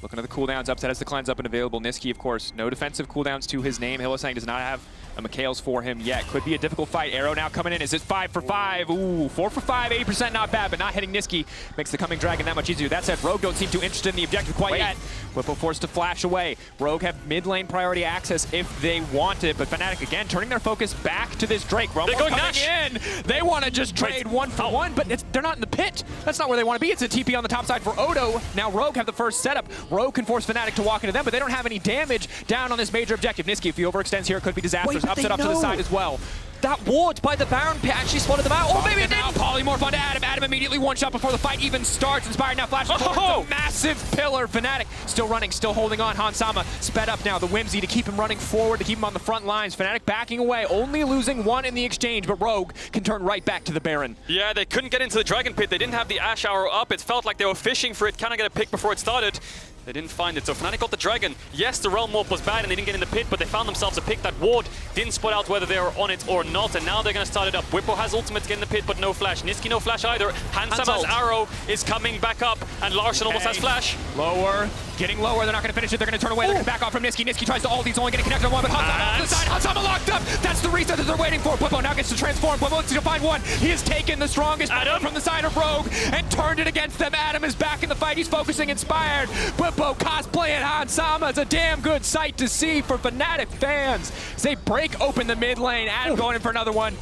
Looking at the cooldowns, Upset has the Decline's up and available. Nisqy, of course, no defensive cooldowns to his name. Hylissang does not have a Mikhail's for him yet. Could be a difficult fight. Arrow now coming in. Is it 5 for 5? Ooh, 4 for 5, 80% not bad, but not hitting Nisqy makes the coming dragon that much easier. That said, Rogue don't seem too interested in the objective quite yet. Bwipo forced to flash away. Rogue have mid lane priority access if they want it, but Fnatic again turning their focus back to this Drake. They're going Nash in. They want to just trade 1 for 1, but they're not in the pit. That's not where they want to be. It's a TP on the top side for Odo. Now Rogue have the first setup. Rogue can force Fnatic to walk into them, but they don't have any damage down on this major objective. Nisqy, if he overextends here, it could be disastrous. Upset up to the side as well. That ward by the Baron pit actually spotted them out. Or maybe it didn't. Polymorph onto Adam. Adam immediately one shot before the fight even starts. Inspired now flashes forward. Massive pillar. Fnatic still running, still holding on. Hansama sped up now. The Whimsy to keep him running forward, to keep him on the front lines. Fnatic backing away, only losing 1 in the exchange, but Rogue can turn right back to the Baron. Yeah, they couldn't get into the Dragon Pit. They didn't have the Ashe arrow up. It felt like they were fishing for it, kind of get a pick before it started. They didn't find it, so Fnatic got the Dragon. Yes, the Realm Warp was bad and they didn't get in the pit, but they found themselves a pick. That ward didn't spot out whether they were on it or not, and now they're going to start it up. Bwipo has ultimate to get in the pit, but no flash. Nisqy no flash either. Hansama's arrow is coming back up, and Larssen almost has flash. Lower, getting lower. They're not going to finish it. They're going to turn away. They're going to back off from Nisqy. Nisqy tries to ult. He's only going to connect on one, but Hansama off the side. Hansama locked up. That's the reset that they're waiting for. Bwipo now gets to transform. Bwipo looks to find one. He has taken the strongest from the side of Rogue and turned it against them. Adam is back in the fight. He's focusing, inspired. Bwipo cosplaying Hansama. It's a damn good sight to see for Fnatic fans as they break open the mid lane. Adam going in for another one.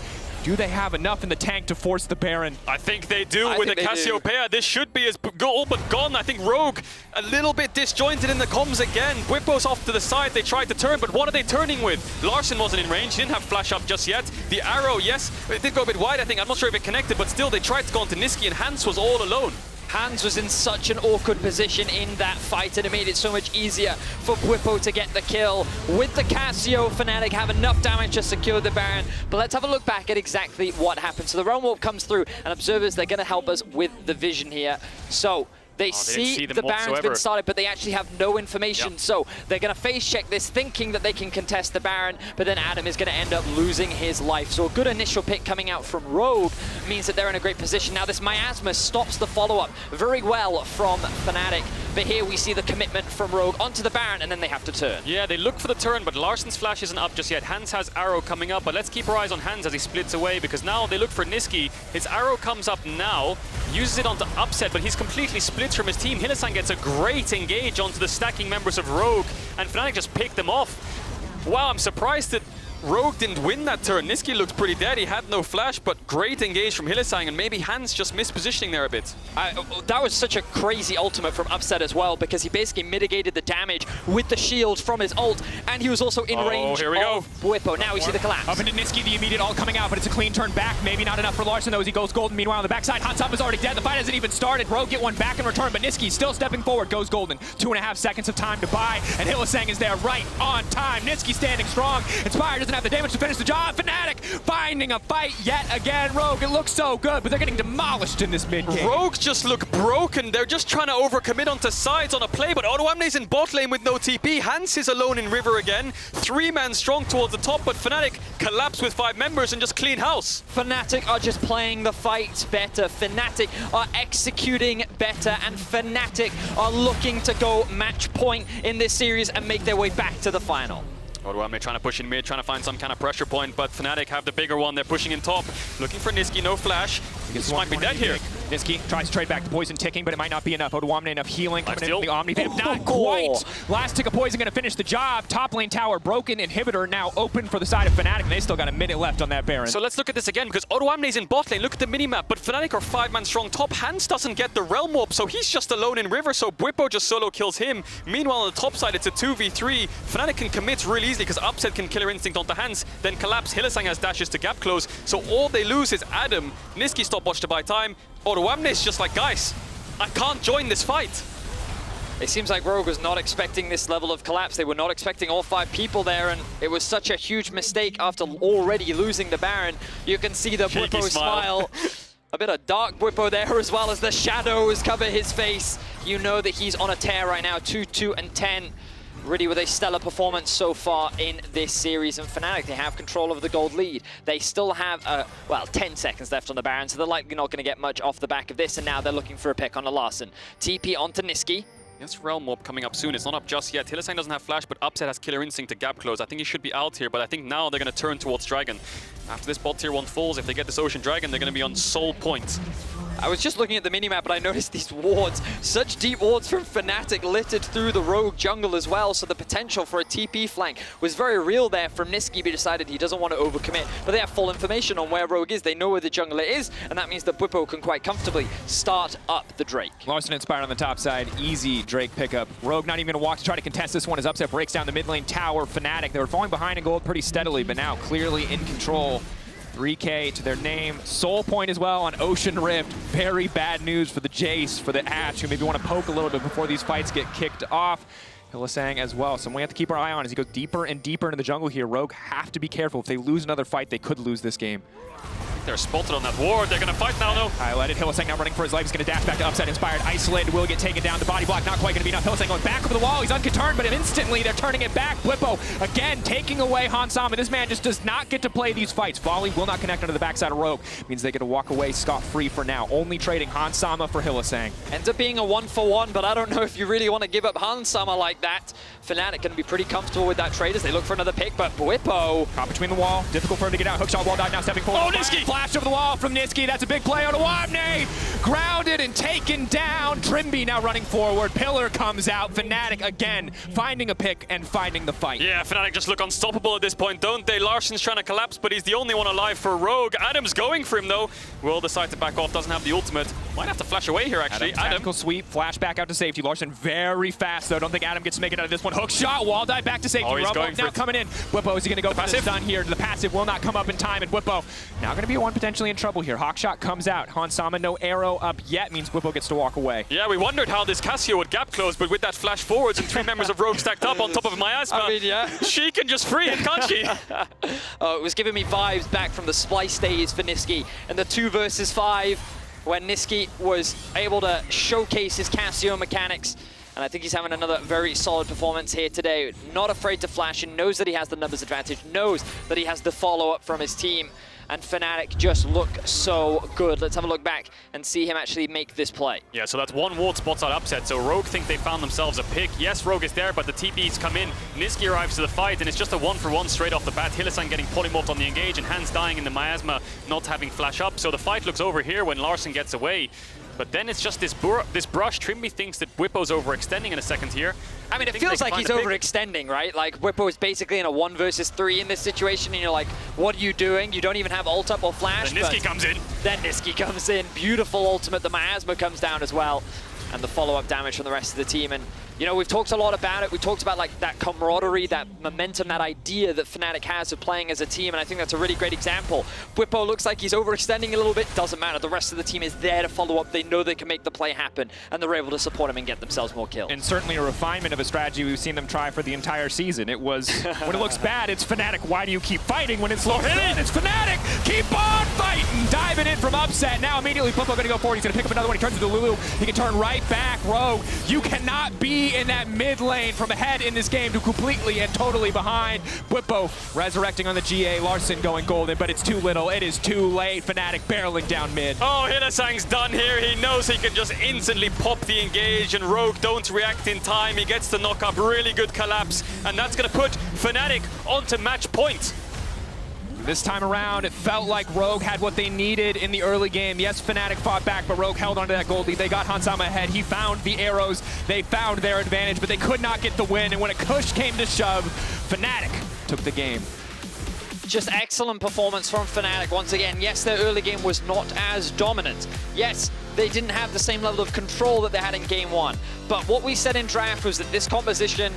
Do they have enough in the tank to force the Baron? I think they do with the Cassiopeia. This should be all but gone. I think Rogue a little bit disjointed in the comms again. Bwipo's off to the side. They tried to turn, but what are they turning with? Larssen wasn't in range. He didn't have flash up just yet. The arrow, yes, it did go a bit wide, I think. I'm not sure if it connected, but still they tried to go onto Nisqy, and Hans was all alone. Hans was in such an awkward position in that fight, and it made it so much easier for Bwipo to get the kill. With the Cassio, Fnatic have enough damage to secure the Baron, but let's have a look back at exactly what happened. So the Realm Warp comes through, and observers, they're going to help us with the vision here. So they see the Baron's been started, but they actually have no information. So they're going to face check this, thinking that they can contest the Baron, but then Adam is going to end up losing his life. So a good initial pick coming out from Rogue means that they're in a great position. Now this Miasma stops the follow-up very well from Fnatic, but here we see the commitment from Rogue onto the Baron, and then they have to turn. Yeah, they look for the turn, but Larssen's flash isn't up just yet. Hans has arrow coming up, but let's keep our eyes on Hans as he splits away, because now they look for Nisqy. His arrow comes up now, uses it onto Upset, but he's completely split from his team. Hylissang gets a great engage onto the stacking members of Rogue, and Fnatic just picked them off. Wow, I'm surprised that Rogue didn't win that turn. Nisqy looked pretty dead. He had no flash, but great engage from Hylissang, and maybe Hans just missed positioning there a bit. That was such a crazy ultimate from Upset as well, because he basically mitigated the damage with the shield from his ult, and he was also in range of Bwipo. Now we see the collapse. Up into Nisqy, the immediate ult coming out, but it's a clean turn back. Maybe not enough for Larssen, though, as he goes golden. Meanwhile, on the backside, Hansama's already dead. The fight hasn't even started. Rogue get one back in return, but Nisqy still stepping forward, goes golden. 2.5 seconds of time to buy, and Hylissang is there right on time. Nisqy standing strong. Inspired doesn't have the damage to finish the job. Fnatic finding a fight yet again. Rogue, it looks so good, but they're getting demolished in this mid game. Rogue just look broken. They're just trying to overcommit onto sides on a play, but Odoamne's in bot lane with no TP. Hans is alone in river again. 3-man strong towards the top, but Fnatic collapse with 5 members and just clean house. Fnatic are just playing the fight better. Fnatic are executing better, and Fnatic are looking to go match point in this series and make their way back to the final. Odoamne trying to push in mid, trying to find some kind of pressure point, but Fnatic have the bigger one. They're pushing in top, looking for Nisqy, no flash. This might be dead here. Nisqy tries to trade back the poison ticking, but it might not be enough. Odoamne enough healing coming in from the Omni. They have not quite. Last tick of poison going to finish the job. Top lane tower broken. Inhibitor now open for the side of Fnatic, and they still got a minute left on that Baron. So let's look at this again, because Odoamne's in bot lane. Look at the minimap, but Fnatic are 5-man strong top. Hans doesn't get the Realm Warp, so he's just alone in river, so Bwipo just solo kills him. Meanwhile, on the top side, it's a 2v3. Fnatic can commit really easily, because Upset can Killer Instinct onto Hans, then collapse. Hylissang has dashes to gap close, so all they lose is Adam. Nisqy stopwatch to buy time. Odoamne is just like, guys, I can't join this fight. It seems like Rogue was not expecting this level of collapse. They were not expecting all 5 people there, and it was such a huge mistake after already losing the Baron. You can see the Bwipo smile. A bit of dark Bwipo there, as well as the shadows cover his face. You know that he's on a tear right now, 2-2 and 10. Really with a stellar performance so far in this series, and Fnatic, they have control of the gold lead. They still have, well, 10 seconds left on the Baron, so they're likely not going to get much off the back of this, and now they're looking for a pick on a Larssen. TP onto Nisqy. Yes, Realm Warp coming up soon. It's not up just yet. Hylissang doesn't have Flash, but Upset has Killer Instinct to gap close. I think he should be out here, but I think now they're going to turn towards Dragon. After this bot tier 1 falls, if they get this Ocean Dragon, they're going to be on Soul Point. I was just looking at the minimap, and I noticed these wards, such deep wards from Fnatic littered through the Rogue jungle as well, so the potential for a TP flank was very real there from Nisqy, but he decided he doesn't want to overcommit. But they have full information on where Rogue is. They know where the jungler is, and that means that Bwipo can quite comfortably start up the Drake. Larssen inspired on the top side. Easy Drake pickup. Rogue not even going to walk to try to contest this one as Upset breaks down the mid lane tower. Fnatic, they were falling behind in gold pretty steadily, but now clearly in control. 3K to their name. Soul Point as well on Ocean Rift. Very bad news for the Jayce, for the Ashe, who maybe want to poke a little bit before these fights get kicked off. Hylissang as well. Someone we have to keep our eye on as he goes deeper and deeper into the jungle here. Rogue have to be careful. If they lose another fight, they could lose this game. They're spotted on that ward. They're going to fight now, though. Highlighted. Hylissang now running for his life. He's going to dash back to Upset. Inspired. Isolated. Will get taken down. The body block not quite going to be enough. Hylissang going back over the wall. He's unconturned, but instantly they're turning it back. Bwipo again taking away Hansama. This man just does not get to play these fights. Volley will not connect onto the backside of Rogue. Means they get to walk away scot-free for now. Only trading Hansama for Hylissang. Ends up being a 1-for-1, but I don't know if you really want to give up Hansama like that. Fnatic can be pretty comfortable with that trade as they look for another pick, but Bwipo caught between the wall. Difficult for him to get out. Hookshot wall dive now stepping forward. Oh, Nisqy! Flash over the wall from Nisqy. That's a big play on Odoamne. Grounded and taken down. Trymbi now running forward. Pillar comes out. Fnatic again finding a pick and finding the fight. Yeah, Fnatic just look unstoppable at this point, don't they? Larssen's trying to collapse, but he's the only one alive for Rogue. Adam's going for him, though. Will decide to back off. Doesn't have the ultimate. Might have to flash away here, actually. Adam, tactical sweep. Flash back out to safety. Larssen very fast, though. Don't think Adam gets to make it out of this one. Hook shot. Wall dive back to safety. Oh, he's going for now it. coming in. Bwipo, is he going to go for the stun here? The passive will not come up in time, and Bwipo now going to be one potentially in trouble here. Hawkshot comes out. Hansama, no arrow up yet, means Bwipo gets to walk away. Yeah, we wondered how this Cassio would gap close, but with that flash forwards and 3 members of Rogue stacked up on top of Miasma, I mean, yeah. she can just free it, can't she? Oh, it was giving me vibes back from the Splice days for Nisqy and the 2 versus 5 when Nisqy was able to showcase his Cassio mechanics. And I think he's having another very solid performance here today. Not afraid to flash and knows that he has the numbers advantage, knows that he has the follow-up from his team. And Fnatic just look so good. Let's have a look back and see him actually make this play. Yeah, so that's one ward spots out Upset. So Rogue think they found themselves a pick. Yes, Rogue is there, but the TPs come in. Nisqy arrives to the fight, and it's just a 1-for-1 straight off the bat. Hylissang getting polymorphed on the engage, and Hans dying in the Miasma, not having flash up. So the fight looks over here when Larssen gets away. But then it's just this brush. Trymbi thinks that Bwipo's overextending in a second here. I mean, it feels like he's overextending, right? Like, Bwipo is basically in a 1 versus 3 in this situation, and you're like, what are you doing? You don't even have ult up or flash. Then Nisqy comes in. Then Nisqy comes in. Beautiful ultimate. The Miasma comes down as well. And the follow-up damage from the rest of the team. And, you know, we've talked a lot about it. We talked about, like, that camaraderie, that momentum, that idea that Fnatic has of playing as a team, and I think that's a really great example. Bwipo looks like he's overextending a little bit. Doesn't matter. The rest of the team is there to follow up. They know they can make the play happen, and they're able to support him and get themselves more kills. And certainly a refinement of a strategy we've seen them try for the entire season. It was, when it looks bad, it's Fnatic. Why do you keep fighting? When it's looks good, it's Fnatic. Keep on fighting. Diving in from Upset. Now immediately Bwipo going to go forward. He's going to pick up another one. He turns to Lulu. He can turn right back. Rogue, you cannot be in that mid lane from ahead in this game to completely and totally behind. Bwipo resurrecting on the GA. Larssen going golden, but it's too little. It is too late. Fnatic barreling down mid. Oh, Hylissang's done here. He knows he can just instantly pop the engage, and Rogue don't react in time. He gets the knock up. Really good collapse, and that's going to put Fnatic onto match point. This time around, it felt like Rogue had what they needed in the early game. Yes, Fnatic fought back, but Rogue held onto that gold lead. They got Hansama ahead. He found the arrows. They found their advantage, but they could not get the win. And when a push came to shove, Fnatic took the game. Just excellent performance from Fnatic once again. Yes, their early game was not as dominant. Yes, they didn't have the same level of control that they had in game one. But what we said in draft was that this composition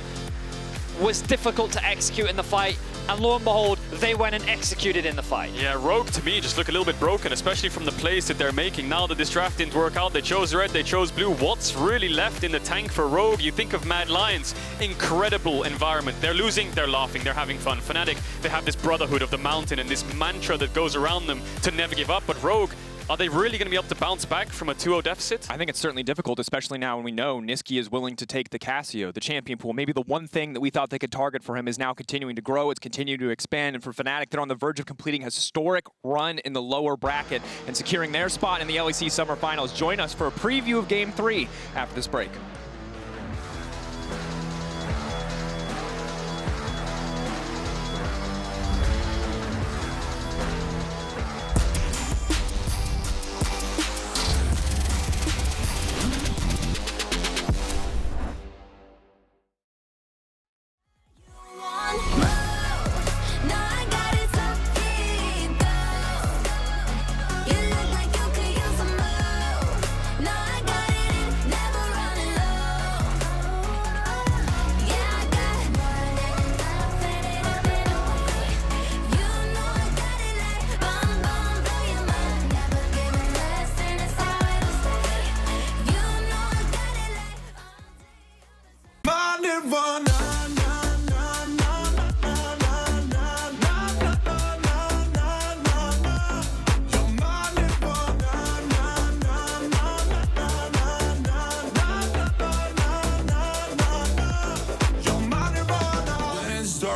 was difficult to execute in the fight, and lo and behold, they went and executed in the fight. Yeah, Rogue to me just look a little bit broken, especially from the plays that they're making. Now that this draft didn't work out, they chose red, they chose blue. What's really left in the tank for Rogue? You think of Mad Lions, incredible environment. They're losing, they're laughing, they're having fun. Fnatic, they have this brotherhood of the mountain and this mantra that goes around them to never give up. But Rogue, are they really going to be able to bounce back from a 2-0 deficit? I think it's certainly difficult, especially now when we know Nisqy is willing to take the Cassio, the champion pool. Maybe the one thing that we thought they could target for him is now continuing to grow. It's continuing to expand. And for Fnatic, they're on the verge of completing a historic run in the lower bracket and securing their spot in the LEC Summer Finals. Join us for a preview of Game 3 after this break.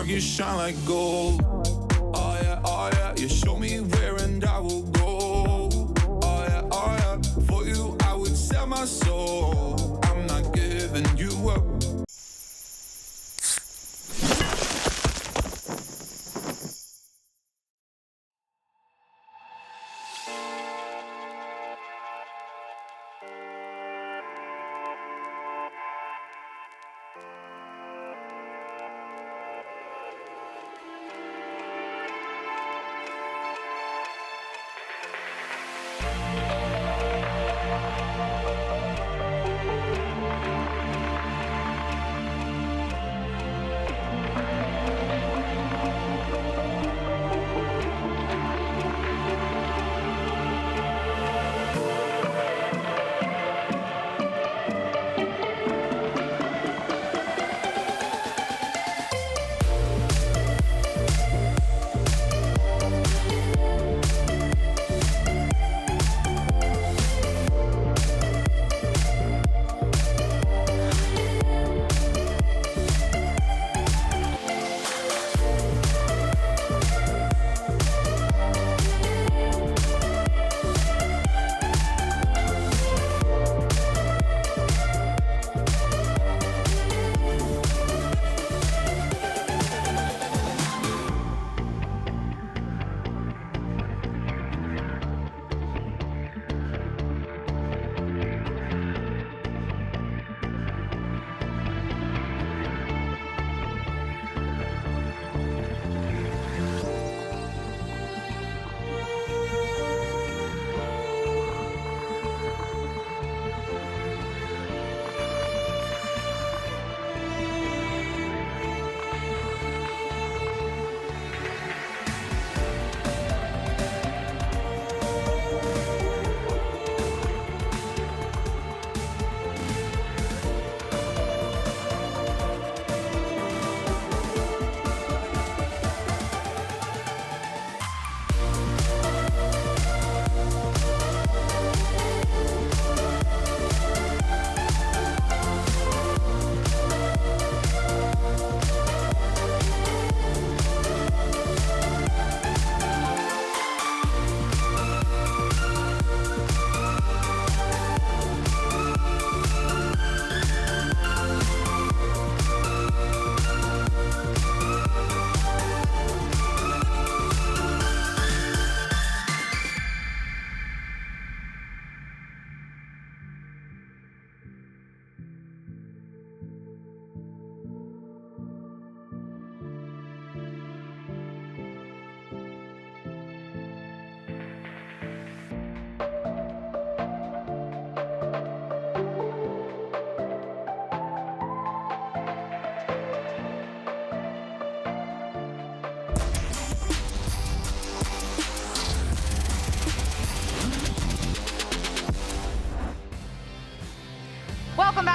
You shine like gold. Oh yeah, you show me where and I will go. Oh yeah, for you I would sell my soul. I'm not giving you up.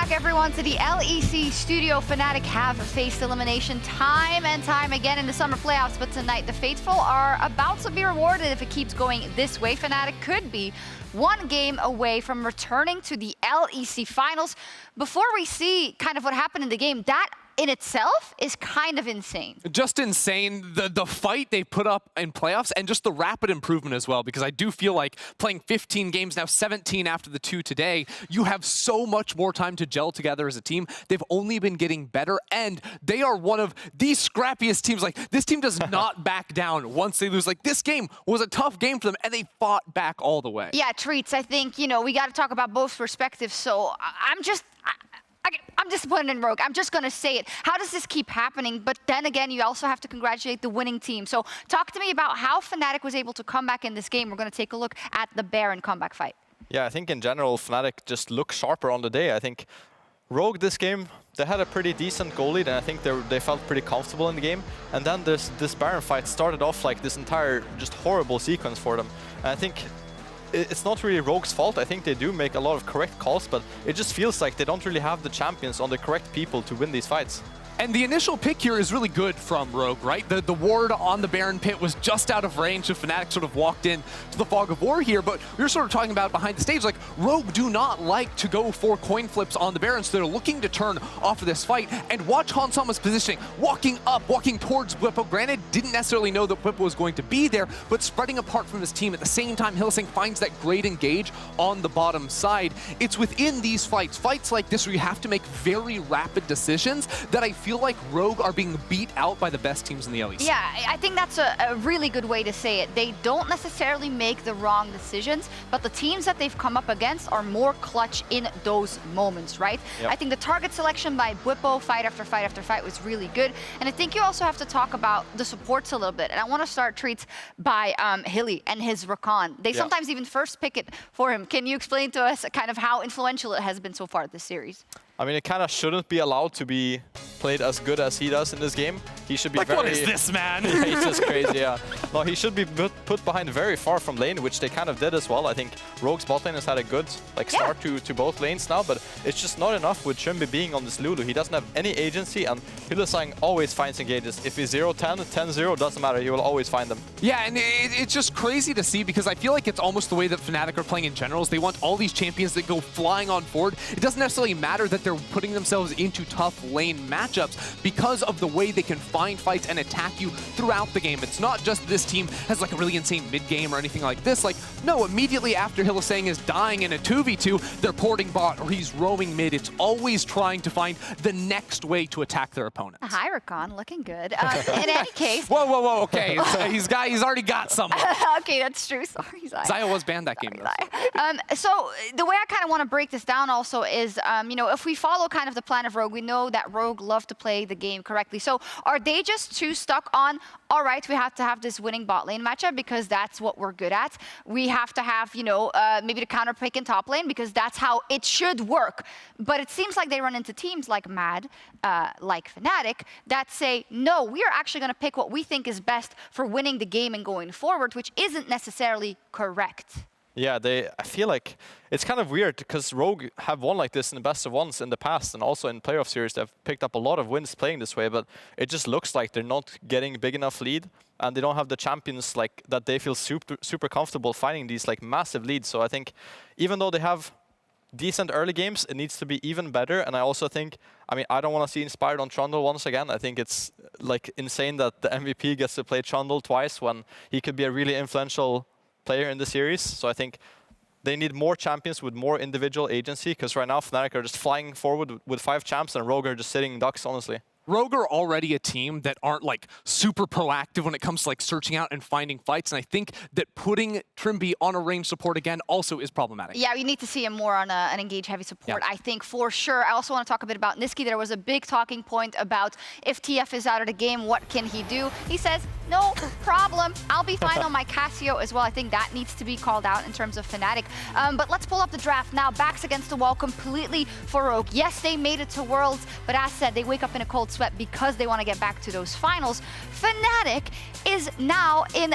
back, everyone, to the LEC studio. Fnatic have faced elimination time and time again in the summer playoffs, but tonight the faithful are about to be rewarded if it keeps going this way. Fnatic could be one game away from returning to the LEC finals. Before we see kind of what happened in the game, that in itself is kind of insane. Just insane, the fight they put up in playoffs and just the rapid improvement as well, because I do feel like playing 15 games, now 17 after the 2 today, you have so much more time to gel together as a team. They've only been getting better, and they are one of the scrappiest teams. Like, this team does not back down once they lose. Like, this game was a tough game for them, and they fought back all the way. Yeah, Treats, I think, you know, we got to talk about both perspectives, so I'm disappointed in Rogue. I'm just going to say it. How does this keep happening? But then again, you also have to congratulate the winning team. So talk to me about how Fnatic was able to come back in this game. We're going to take a look at the Baron comeback fight. Yeah, I think in general, Fnatic just looked sharper on the day. I think Rogue this game, they had a pretty decent goal lead, and I think they felt pretty comfortable in the game. And then this Baron fight started off like this entire just horrible sequence for them. And I think it's not really Rogue's fault. I think they do make a lot of correct calls, but it just feels like they don't really have the champions on the correct people to win these fights. And the initial pick here is really good from Rogue, right? The ward on the Baron pit was just out of range, so Fnatic sort of walked in to the fog of war here, but we were sort of talking about behind the stage, like, Rogue do not like to go for coin flips on the Baron, so they're looking to turn off of this fight. And watch Hansama's positioning, walking towards Bwipo. Granted, didn't necessarily know that Bwipo was going to be there, but spreading apart from his team. At the same time, Hylissang finds that great engage on the bottom side. It's within these fights like this, where you have to make very rapid decisions, that I feel like Rogue are being beat out by the best teams in the LEC. Yeah, I think that's a really good way to say it. They don't necessarily make the wrong decisions, but the teams that they've come up against are more clutch in those moments, right? Yep. I think the target selection by Bwipo fight after fight after fight was really good. And I think you also have to talk about the supports a little bit. And I want to start, Treats, by Hilly and his Rakan. They sometimes even first pick it for him. Can you explain to us kind of how influential it has been so far this series? I mean, it kind of shouldn't be allowed to be played as good as he does in this game. He should be like, what is this, man? Yeah, he's just crazy, yeah. No, he should be put behind very far from lane, which they kind of did as well. I think Rogue's bot lane has had a good start to both lanes now, but it's just not enough with Trymbi being on this Lulu. He doesn't have any agency, and Hylissang always finds engages. If he's 0-10, 10-0, doesn't matter. He will always find them. Yeah, and it's just crazy to see, because I feel like it's almost the way that Fnatic are playing in general. Is they want all these champions that go flying on forward. It doesn't necessarily matter that they're putting themselves into tough lane matchups because of the way they can find fights and attack you throughout the game. It's not just this team has like a really insane mid game or anything like this. Like, no, immediately after Hylissang is dying in a 2v2, they're porting bot or he's roaming mid. It's always trying to find the next way to attack their opponent. Hi, Rakan, looking good. In any case. Whoa, okay. he's already got someone. Okay, that's true. Sorry, Zaya. Zaya was banned that game, though. So the way I kind of want to break this down also is, you know, if we follow kind of the plan of Rogue, we know that Rogue love to play the game correctly. So are they just too stuck on, all right, we have to have this winning bot lane matchup because that's what we're good at. We have to have, you know, maybe the counter pick in top lane because that's how it should work. But it seems like they run into teams like Mad, like Fnatic, that say, no, we are actually going to pick what we think is best for winning the game and going forward, which isn't necessarily correct. Yeah, I feel like it's kind of weird because Rogue have won like this in the best of ones in the past, and also in playoff series they've picked up a lot of wins playing this way, but it just looks like they're not getting big enough lead, and they don't have the champions like that they feel super comfortable finding these like massive leads. So I think even though they have decent early games, it needs to be even better. And I also think, I mean, I don't want to see Inspired on Trundle once again. I think it's like insane that the MVP gets to play Trundle twice when he could be a really influential player in the series. So I think they need more champions with more individual agency, because right now Fnatic are just flying forward with 5 champs and Rogue are just sitting ducks, honestly. Rogue are already a team that aren't like super proactive when it comes to like searching out and finding fights, and I think that putting Trymbi on a range support again also is problematic. Yeah, we need to see him more on an engage heavy support, I think, for sure. I also want to talk a bit about Nisqy. There was a big talking point about if TF is out of the game, what can he do? He says no problem. I'll be fine on my Cassio as well. I think that needs to be called out in terms of Fnatic. But let's pull up the draft now. Backs against the wall completely for Rogue. Yes, they made it to Worlds, but as said, they wake up in a cold sweat because they want to get back to those finals. Fnatic is now in,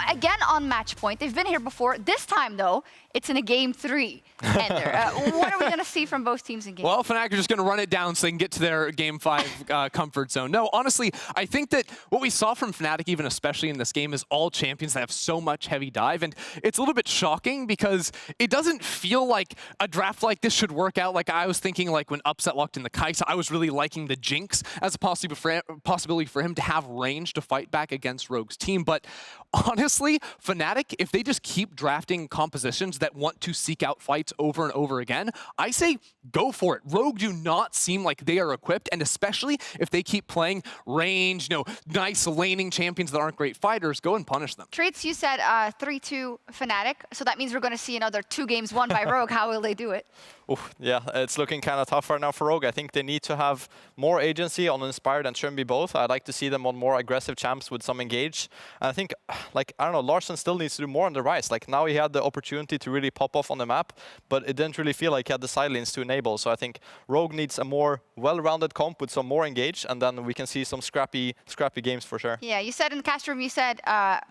again on match point. They've been here before. This time, though, it's in a game 3 ender. What are we going to see from both teams in game? Well, Fnatic are just going to run it down so they can get to their game 5 comfort zone. No, honestly, I think that what we saw from Fnatic, even especially in this game, is all champions that have so much heavy dive. And it's a little bit shocking because it doesn't feel like a draft like this should work out. Like I was thinking, like when Upset locked in the Kai'Sa, I was really liking the Jinx as a possibility for him to have range to fight back against Rogue's team. But honestly, Fnatic, if they just keep drafting compositions that want to seek out fights over and over again, I say go for it. Rogue do not seem like they are equipped, and especially if they keep playing range, nice laning champions that aren't great fighters, go and punish them. Treats, you said 3-2 Fnatic, so that means we're going to see another 2 games won by Rogue. How will they do it? Oof, yeah, it's looking kind of tough right now for Rogue. I think they need to have more agency on Inspired and Trymbi both. I'd like to see them on more aggressive champs with some engage. And I think, I don't know, Larssen still needs to do more on the Ryze. Like now he had the opportunity to really pop off on the map, but it didn't really feel like he had the side lanes to enable. So I think Rogue needs a more well-rounded comp with some more engage, and then we can see some scrappy games for sure. Yeah, you said in the cast room, you said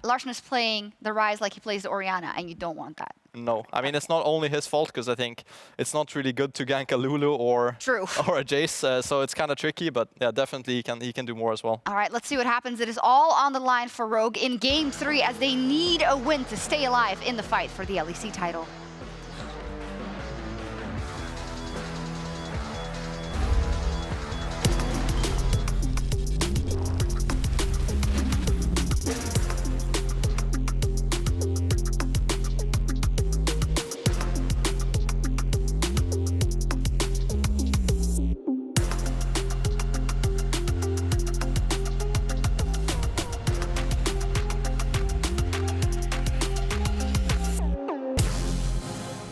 Larssen is playing the Ryze like he plays the Orianna, and you don't want that. No, I mean, it's not only his fault, because I think it's not really good to gank a Lulu or a Jayce, so it's kind of tricky, but yeah, definitely he can do more as well. All right, let's see what happens. It is all on the line for Rogue in Game 3 as they need a win to stay alive in the fight for the LEC title.